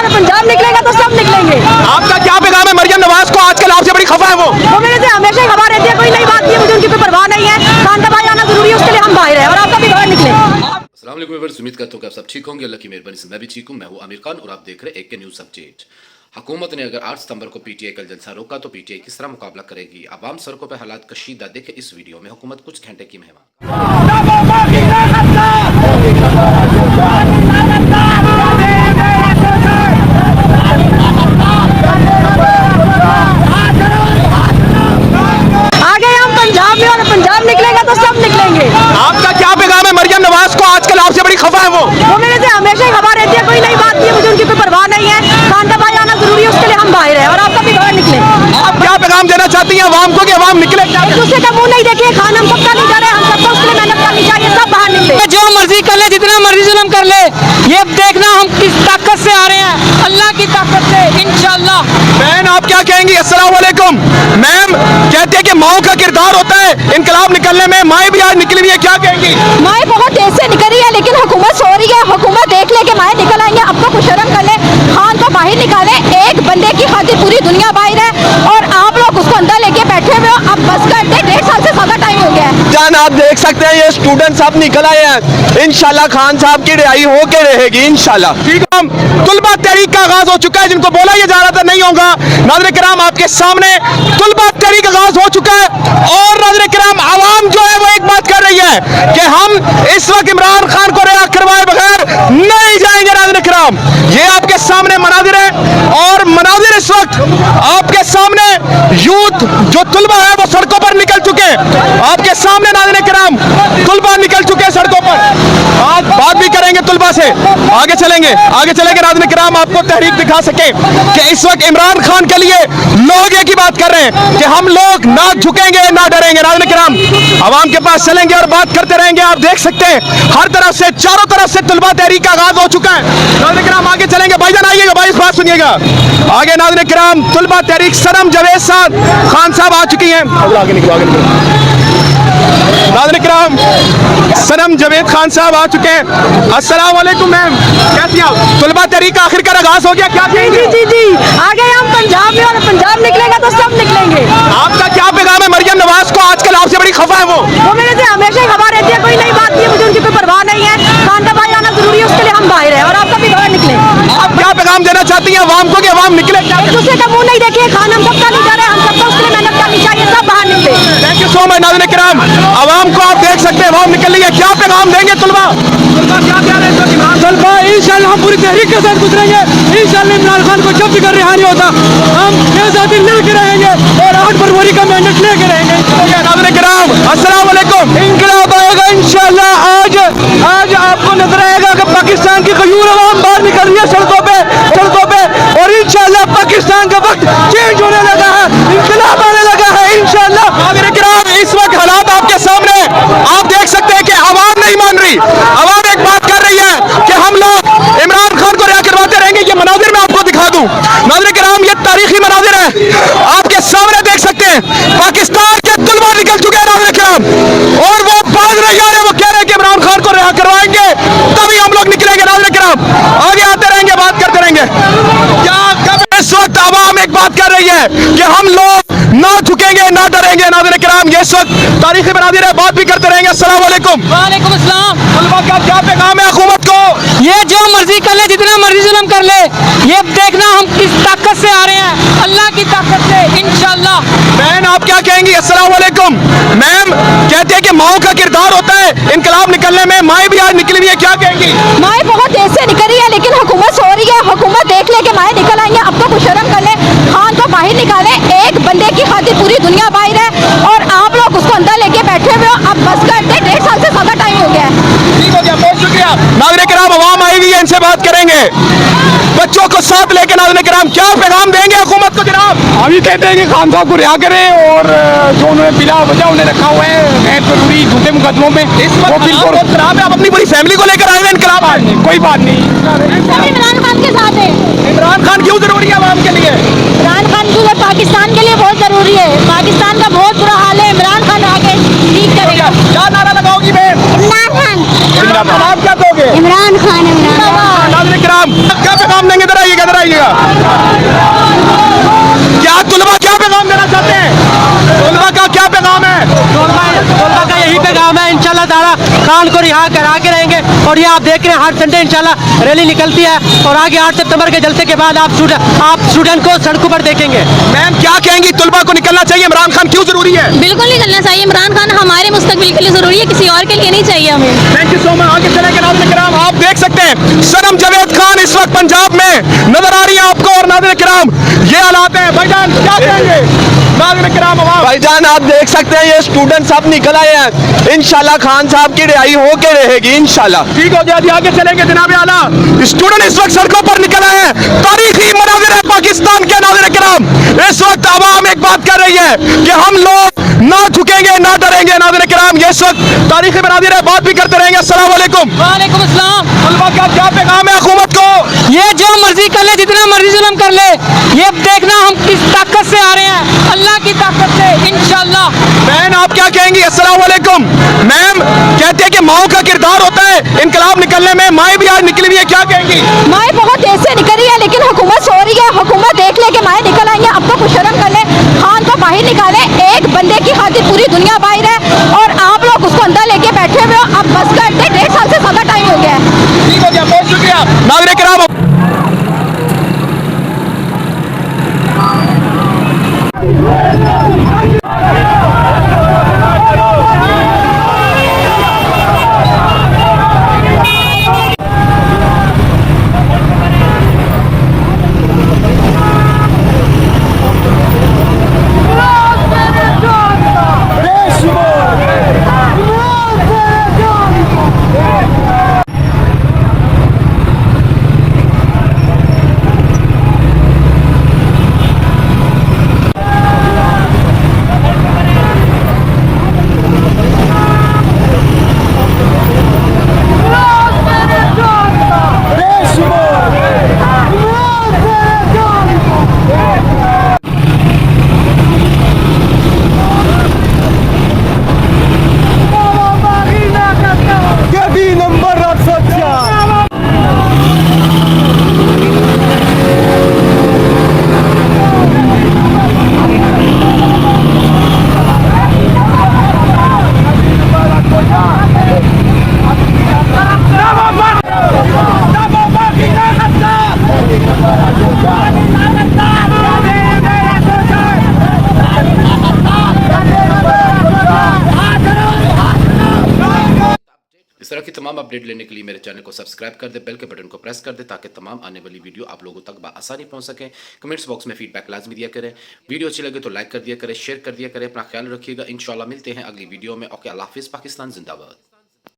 और पंजाब निकलेगा तो सब निकलेंगे। आपका क्या पैगाम है मरियम नवाज को? आजकल आपसे बड़ी खफा है वो मेरे से हमेशा ही खबर रहती है, कोई नई बात नहीं है, मुझे उनकी कोई परवाह नहीं है। खान का भाई आना जरूरी है, उसके लिए हम बाहर हैं और आपका भी बाहर निकले। अस्सलाम वालेकुम व्यूअर्स, उम्मीद करता हूँ कि आप सब ठीक होंगे। अल्लाह की मेहरबानी से मैं भी ठीक हूँ। मैं हूँ आमिर खान और आप देख रहे हैं AK न्यूज़ अपडेट। हुकूमत ने अगर 8 सितंबर को PTI का जलसा रोका तो PTI किस तरह मुकाबला करेगी? आवाम सड़कों पर हालात कशीदा, देखे इस वीडियो में। हुकूमत कुछ घंटे की मेहमान। आगे हम पंजाब में और पंजाब निकलेगा तो सब निकलेंगे। आपका क्या पैगाम है मरियम नवाज को? आजकल आपसे बड़ी खफा है वो मेरे से हमेशा ही खबर रहती है, कोई नई बात नहीं है, मुझे उनकी कोई परवाह नहीं है। खान का भाई आना जरूरी है, उसके लिए हम बाहर हैं और आपका भी बाहर निकले। आप क्या पैगाम देना चाहती हैं अवाम को कि अवाम निकले? एक दूसरे का मुंह नहीं देखे, खान हम सबका नहीं जा रहे, हम सबको उसके लिए मेहनत करनी चाहिए, सब बाहर निकले। जो मर्जी कर ले, जितना मर्जी जुल्म कर ले, ये देखना हम किस ताकत से आ रहे हैं, अल्लाह की ताकत से इंशाअल्लाह। बहन आप क्या कहेंगी? अस्सलाम वालेकुम। मैम कहते हैं कि माओ का किरदार होता है इनकलाब निकलने में, माएँ भी आज निकली हुई है, क्या कहेंगी? माएँ बहुत देर से निकल रही है, लेकिन हुकूमत सो रही है। हुकूमत देख ले कि माएँ निकल आई है, अब तो कुछ शर्म कर ले, खान को बाहर निकाले। एक बंदे की खातिर पूरी दुनिया बाहर है और आप लोग उसको अंदर लेके बैठे हुए हो। अब बस कर दे, 1.5 साल से ज्यादा टाइम हो गया है। जान आप देख सकते हैं ये स्टूडेंट सब निकल आए हैं। इंशाल्लाह खान साहब की रिहाई होके रहेगी इंशाल्लाह। ठीक है, तुलबा तहरीक का आगाज हो चुका है, जिनको बोला ये जा रहा था नहीं होगा। नाज़रीन किराम आपके सामने तुलबा तहरीक आगाज हो चुका है और नाज़रीन किराम आवाम जो है वो एक बात कर रही है कि हम इस वक्त इमरान खान को रिहा करवाए बगैर नहीं जाएंगे। नाज़रीन किराम ये आपके सामने मनाजिर है और मनाजिर इस वक्त आपके सामने यूथ जो तुलबा है वो सड़कों पर निकल चुके हैं। आपके सामने नाज़रीन किराम तुलबा निकल चुके हैं सड़कों पर। आज बात भी करेंगे तुलबा से, आगे चलेंगे नाज़रीन किराम आपको तहरीक दिखा सके कि इस वक्त इमरान खान के लिए लोग एक ही बात कर रहे हैं कि हम लोग ना झुकेंगे ना डरेंगे। नाज़रीन किराम आवाम के पास चलेंगे और बात करते रहेंगे। आप देख सकते हैं हर तरफ से, चारों तरफ से तुलबा तहरीक का आगाज हो चुका है। नाज़रीन किराम आगे चलेंगे, भाईजान आइएगा, भाई इस बात सुनिएगा आगे। नाज़रीन किराम तुलबा तहरीक सनम जावेद साहब खान साहब आ चुकी हैं। आगे निकलो, आगे निकलो। नाज़रीन किराम सनम जावेद खान साहब आ चुके हैं। अस्सलाम वालेकुम मैम, कैसी आप? तुलबा तहरीक का आखिरकार आगाज हो गया, क्या कहेंगे? जी आगे हम पंजाब में और पंजाब निकलेगा तो सब निकलेंगे। आपका क्या पैगाम है मरियम नवाज को? आजकल आपसे बड़ी खफा है वो मेरे से हमेशा ही खबर रहती है, कोई नई बात नहीं है, मुझे उनकी कोई परवाह नहीं है। खान का भाई आना जरूरी है, उसके लिए हम बाहर हैं और आपका भी बाहर निकले। आप क्या पैगाम देना चाहती हैं अवाम को कि अवाम निकले? एक दूसरे का मुंह नहीं देखे, खान हम सबका नहीं जा रहे, हम सबको उसके लिए मेहनत करनी चाहिए, सब बाहर निकले। Thank you so much. नाज़रीन किराम आवाम को आप देख सकते हैं अवाम निकल रही है, क्या पैगाम देंगे तुलबा? क्या कह रहे हैं तलबा इंशाअल्लाह हम पूरी तहरीक के साथ गुजरेंगे। इंशाअल्लाह इमरान खान को जब भी कर रिहा नहीं होता हम आज़ादी लेके रहेंगे और 8 फरवरी का मेहनत लेके रहेंगे। नाज़रीन किराम अस्सलाम वालेकुम। इंकलाब आएगा इंशाअल्लाह। आज आपको नजर आएगा कि पाकिस्तान की गयूर आवाम बाहर निकल रही है सड़कों पे और इंशाअल्लाह पाकिस्तान का वक्त चेंज होने लगा है, इंकलाब आने लगा है इंशाअल्लाह। नाज़रीन किराम इस वक्त हालात आपके सामने, आप देख सकते हैं कि आवाम नहीं मान रही। आवाम एक बात कर रही है कि हम लोग इमरान खान को रिहा करवाते रहेंगे। ये मनाजिर मैं आपको दिखा दूं। नाज़रीन किराम ये तारीखी मनाजिर है, आपके सामने देख सकते हैं पाकिस्तान के तुलबा निकल चुके हैं नाज़रीन किराम और वो भाग नहीं आ रहे, वो कह रहे हैं कि इमरान खान को रिहा करवाएंगे तभी हम लोग निकलेंगे। नाज़रीन किराम आगे आते रहेंगे, बात करते रहेंगे। क्या कब इस वक्त आवाम एक बात कर रही है कि हम लोग ना झुकेंगे ना डरेंगे। नाज़रीन किराम ये इस वक्त तारीखी मनाजिर है, बात भी करते रहेंगे। अस्सलाम वालेकुम। वालेकुम अस्सलाम। तुलबा का क्या पैगाम है हुकूमत को? ये जो मर्जी कर ले, जितना मर्जी जुल्म कर ले, ये देखना हम किस ताकत से आ रहे हैं, अल्लाह की ताकत से इंशाअल्लाह। बहन आप क्या कहेंगी? अस्सलाम वालेकुम। मैम कहते हैं कि माओ का किरदार होता है इनकलाब निकलने में, माएँ भी आज निकली हुई है, क्या कहेंगी? माएँ बहुत देर से निकल रही है, लेकिन हुकूमत सो रही है। हुकूमत देख ले कि माएँ निकल आई है, अब तो कुछ शर्म कर ले, खान को बाहर निकाले। एक बंदे की खातिर पूरी दुनिया बाहर है और आप लोग उसको अंदर लेके बैठे हुए हो। अब बस कर दे, 1.5 साल से ज्यादा टाइम हो गया है। ठीक हो गया, बहुत शुक्रिया। नाज़रीन किराम आवाम आई हुई है, इनसे बात करेंगे। बच्चों को साथ लेके नाज़रीन किराम क्या पैगाम देंगे हुकूमत को? जनाब हम ये कहते हैं कि खान साहब को रिहा करें और जो उन्होंने बिला वजह उन्हें रखा हुआ है गैर जरूरी झूठे मुकदमों में, वो बिल्कुल खराब है। आप अपनी पूरी फैमिली को लेकर आए हैं इनकलाब आज? कोई बात नहीं। इमरान खान के साथ है। इमरान खान क्यों जरूरी है आवाम के लिए? इमरान खान पूरे पाकिस्तान के लिए बहुत जरूरी है। पाकिस्तान का बहुत बुरा हाल है, इमरान खान आके ठीक करेगा। क्या नारा लगाओगी बहन? इमरान खान। आप क्या कहोगे? इमरान खान। नाज़रीन किराम क्या पैगाम देंगे? इधर आइएगा, इधर आइएगा। क्या तुलबा क्या पैगाम देना चाहते हैं? तुलबा का क्या पैगाम है? तलबा का यही पैगाम है, इंशाल्लाह ताला खान को रिहा करा के रहेंगे। और ये आप देख रहे हैं हर संडे इंशाल्लाह रैली निकलती है और आगे 8 सितंबर के जलसे के बाद आप स्टूडेंट को सड़कों पर देखेंगे। मैम क्या कहेंगी, तुलबा को निकलना चाहिए? इमरान खान क्यों जरूरी है? बिल्कुल निकलना चाहिए। इमरान खान हमारे मुस्तकबिल के लिए जरूरी है, किसी और के लिए नहीं चाहिए हमें। Thank you so much. आगे चलेंगे नाज़रीन किराम, आप देख सकते हैं सनम जावेद खान इस वक्त पंजाब में नजर आ रही है आपको। और नाज़रीन किराम ये हालात है। भाईजान क्या कहेंगे? नाज़रीन किराम भाईजान आप देख सकते हैं ये स्टूडेंट सब निकल आए हैं। इंशाल्लाह खान साहब की रिहाई होके रहेगी इंशाल्लाह। ठीक हो गया जी, आगे चलेंगे जनाब आला। स्टूडेंट इस वक्त सड़कों पर निकल आए हैं। तारीखी मनाज़िर है पाकिस्तान के। नाज़रीन किराम इस वक्त आवाम एक बात कर रही है कि हम लोग ना झुकेंगे ना डरेंगे। नाज़रीन किराम ये इस वक्त तारीखी मनाज़िर है, बात भी करते रहेंगे। अस्सलाम वालेकुम। वालेकुम अस्सलाम। तुलबा का क्या पैगाम है हुकूमत को? ये जो मर्जी कर ले, जितना मर्जी जुल्म कर ले, ये देखना हम किस ताकत से आ रहे हैं, अल्लाह की ताकत से इंशाल्लाह। बहन आप क्या कहेंगी? अस्सलाम वालेकुम। मैम कहते हैं कि माओ का किरदार होता है इनकलाब निकलने में, माएँ भी आज निकली हुई है, क्या कहेंगी? माए बहुत देर से निकल रही है लेकिन हुकूमत सो रही है। हुकूमत देख ले कि माए निकल आई है, अब तो कुछ शर्म कर ले, खान को बाहर निकाले। एक बंदे की खातिर पूरी दुनिया बाहर है और आप लोग उसको अंदर लेके बैठे हुए हो। अब बस कर दे, 1.5 साल से ज्यादा टाइम हो गया है। ठीक हो गया, बहुत शुक्रिया। नाज़रीन किराम इस तरह की तमाम अपडेट लेने के लिए मेरे चैनल को सब्सक्राइब कर दे, बेल के बटन को प्रेस कर दे ताकि तमाम आने वाली वीडियो आप लोगों तक आसानी पहुंच सके। कमेंट्स बॉक्स में फीडबैक लाजमी दिया करें। वीडियो अच्छी लगे तो लाइक कर दिया करें, शेयर कर दिया करें। अपना ख्याल रखिएगा। इंशाल्लाह मिलते हैं अगली वीडियो में। ओके, अल्लाह हाफिज़। पाकिस्तान जिंदाबाद।